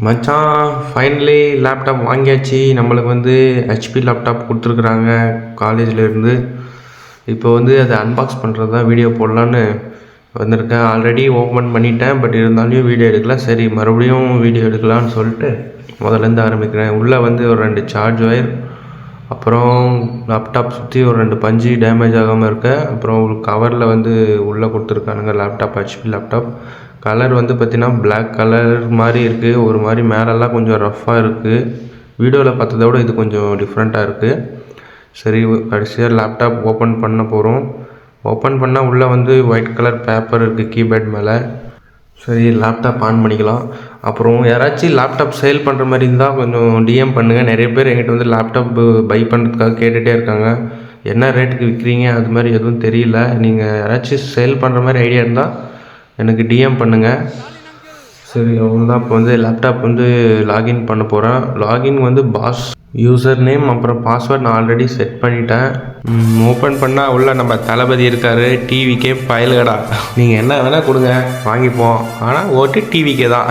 மச்சான் finally laptop வாங்கியாச்சு. நம்மளுக்கு வந்து ஹெச்பி லேப்டாப் கொடுத்துருக்குறாங்க காலேஜ்லேருந்து. இப்போ வந்து அதை அன்பாக்ஸ் பண்ணுறது தான் வீடியோ போடலான்னு வந்திருக்கேன். ஆல்ரெடி ஓப்பன் பண்ணிட்டேன், பட் இருந்தாலும் வீடியோ எடுக்கல. சரி, மறுபடியும் வீடியோ எடுக்கலான்னு சொல்லிட்டு முதல்லேருந்து ஆரம்பிக்கிறேன். உள்ளே வந்து ஒரு 2 சார்ஜ் ஒயர், அப்புறம் லேப்டாப் சுற்றி ஒரு 2 பஞ்சு டேமேஜ் ஆகாமல் இருக்க, அப்புறம் ஒரு கவரில் வந்து உள்ளே கொடுத்துருக்கானுங்க லேப்டாப். ஹெச்பி லேப்டாப் கலர் வந்து பார்த்திங்கன்னா பிளாக் கலர் மாதிரி இருக்குது. ஒரு மாதிரி மேலெல்லாம் கொஞ்சம் ரஃப்பாக இருக்குது. வீடியோவில் பார்த்ததை விட இது கொஞ்சம் டிஃப்ரெண்ட்டாக இருக்குது. சரி, கடைசியாக லேப்டாப் ஓப்பன் பண்ண போகிறோம். ஓப்பன் பண்ணால் உள்ளே வந்து ஒயிட் கலர் பேப்பர் இருக்குது கீபேட் மேலே. சரி, லேப்டாப் ஆன் பண்ணிக்கலாம். அப்புறம் யாராச்சும் லேப்டாப் சேல் பண்ணுற மாதிரி இருந்தால் கொஞ்சம் டிஎம் பண்ணுங்கள். நிறைய பேர் என்கிட்ட வந்து லேப்டாப் பை பண்ணுறதுக்காக கேட்டுகிட்டே இருக்காங்க. என்ன ரேட்டுக்கு விற்கிறீங்க அது மாதிரி எதுவும் தெரியல. நீங்கள் யாராச்சும் சேல் பண்ணுற மாதிரி ஐடியா இருந்தால் எனக்கு டிஎம் பண்ணுங்கள். சரி, அவ்வளோதான். இப்போ வந்து லேப்டாப் வந்து லாகின் பண்ண போகிறேன். லாகின் வந்து பாஸ் யூசர் நேம் அப்புறம் பாஸ்வேர்ட் நான் ஆல்ரெடி செட் பண்ணிட்டேன். ஓப்பன் பண்ணால் உள்ள நம்ம தளபதி இருக்கார். டிவிக்கே பயலுகடா, நீங்கள் என்ன வேணால் கொடுங்க வாங்கிப்போம், ஆனால் ஓட்டு டிவிக்கே தான்.